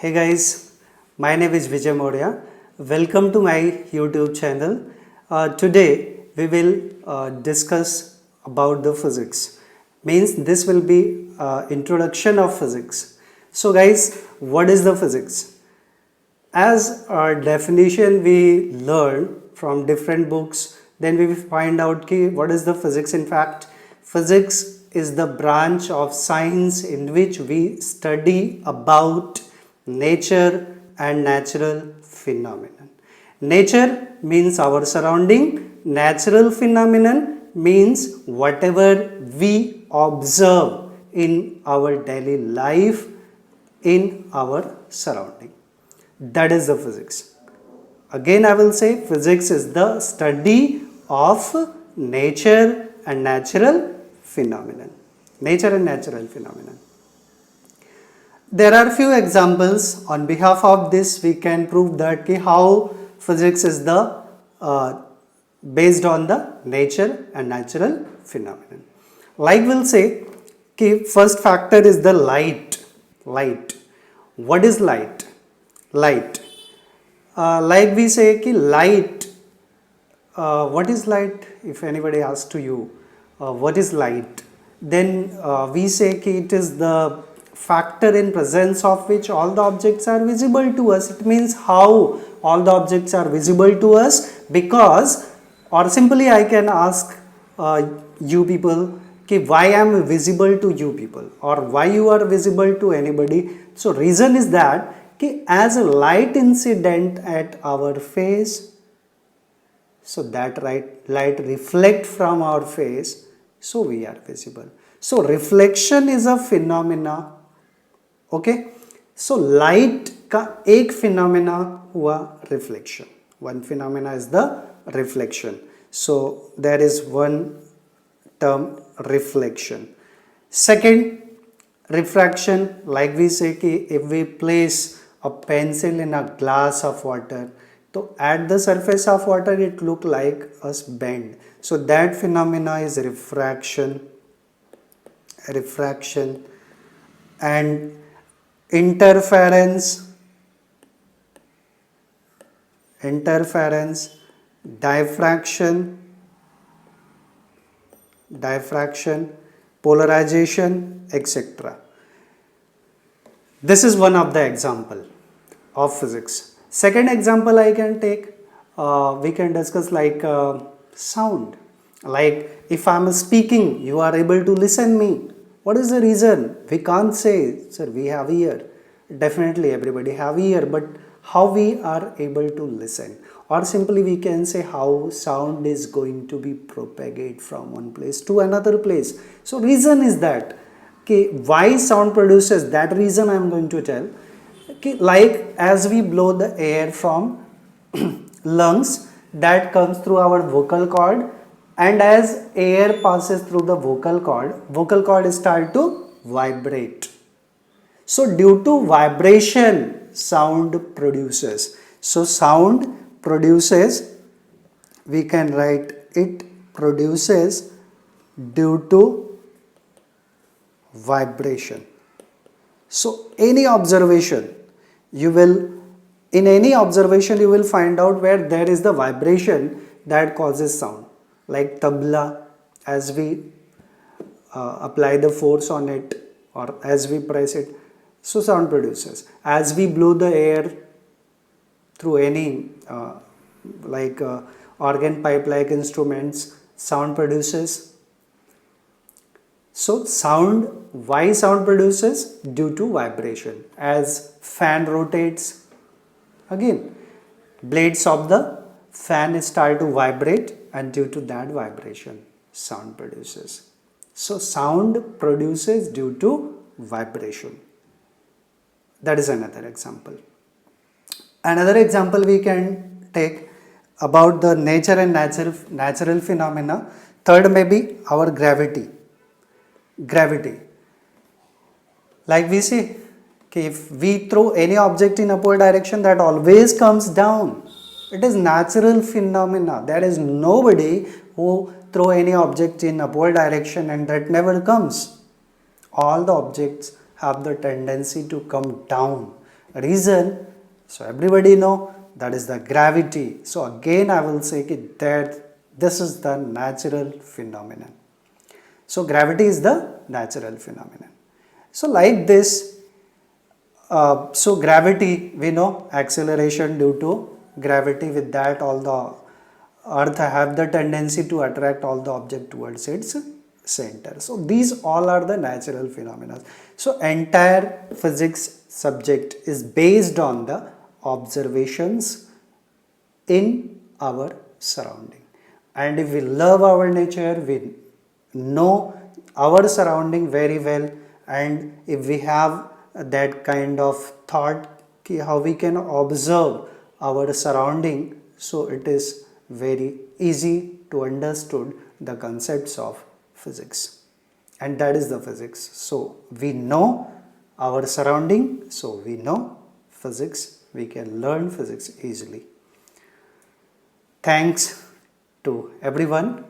Hey guys, my name is Vijay Moria. Welcome to my YouTube channel. Today we will discuss about the physics. Means this will be introduction of physics. So guys, what is the physics? As our definition we learn from different books, then we will find out what is the physics. In fact, physics is the branch of science in which we study about nature and natural phenomenon. Nature means our surrounding, natural phenomenon means whatever we observe in our daily life in our surrounding. That is the physics. Again, I will say physics is the study of nature and natural phenomenon. Nature and natural phenomenon. There are few examples. On behalf of this, we can prove that how physics is the based on the nature and natural phenomenon. Like we'll say, first factor is the light. Light. What is light? Light. Like we say, light. What is light? If anybody asks to you, what is light? Then we say it is the factor in presence of which all the objects are visible to us. It means how all the objects are visible to us, because, or simply I can ask you people, why I am visible to you people, or why you are visible to anybody. So reason is that as a light incident at our face, so that light reflect from our face, so we are visible. So reflection is a phenomena. Okay, so light का एक phenomena हुआ reflection. One phenomena is the reflection. So there is one term reflection. Second, refraction. Like we say if we place a pencil in a glass of water, so at the surface of water it look like a bend. So that phenomena is refraction. And interference, diffraction, polarization, etc. This is one of the example of physics. Second example I can take, we can discuss like sound. Like if I am speaking, you are able to listen me. What is the reason? We can't say, sir, we have ear. Definitely everybody have ear, but how we are able to listen? Or simply we can say how sound is going to be propagate from one place to another place. So reason is that, why sound produces, that reason I am going to tell. Like as we blow the air from lungs, that comes through our vocal cord, and as air passes through the vocal cord start to vibrate. So due to vibration, sound produces. So sound produces, we can write it produces due to vibration. So any observation, you will find out where there is the vibration that causes sound. Like tabla, as we apply the force on it or as we press it, so sound produces. As we blow the air through any organ pipe like instruments, sound produces. So why sound produces? Due to vibration. As fan rotates, again blades of the fan start to vibrate, and due to that vibration sound produces. So sound produces due to vibration. That is another example. Another example we can take about the nature and natural phenomena. Third may be our gravity. Like we say, if we throw any object in upward direction, that always comes down. It is natural phenomena. There is nobody who throw any object in upward direction and that never comes. All the objects have the tendency to come down. reason, so everybody know that is the gravity. So again I will say that this is the natural phenomenon. So gravity is the natural phenomenon. So like this, so gravity, we know acceleration due to gravity, with that all the earth have the tendency to attract all the object towards its center. So these all are the natural phenomena. So entire physics subject is based on the observations in our surrounding. And if we love our nature, we know our surrounding very well, and if we have that kind of thought how we can observe our surrounding, so it is very easy to understood the concepts of physics, and that is the physics. So we know our surrounding, so we know physics, we can learn physics easily. Thanks to everyone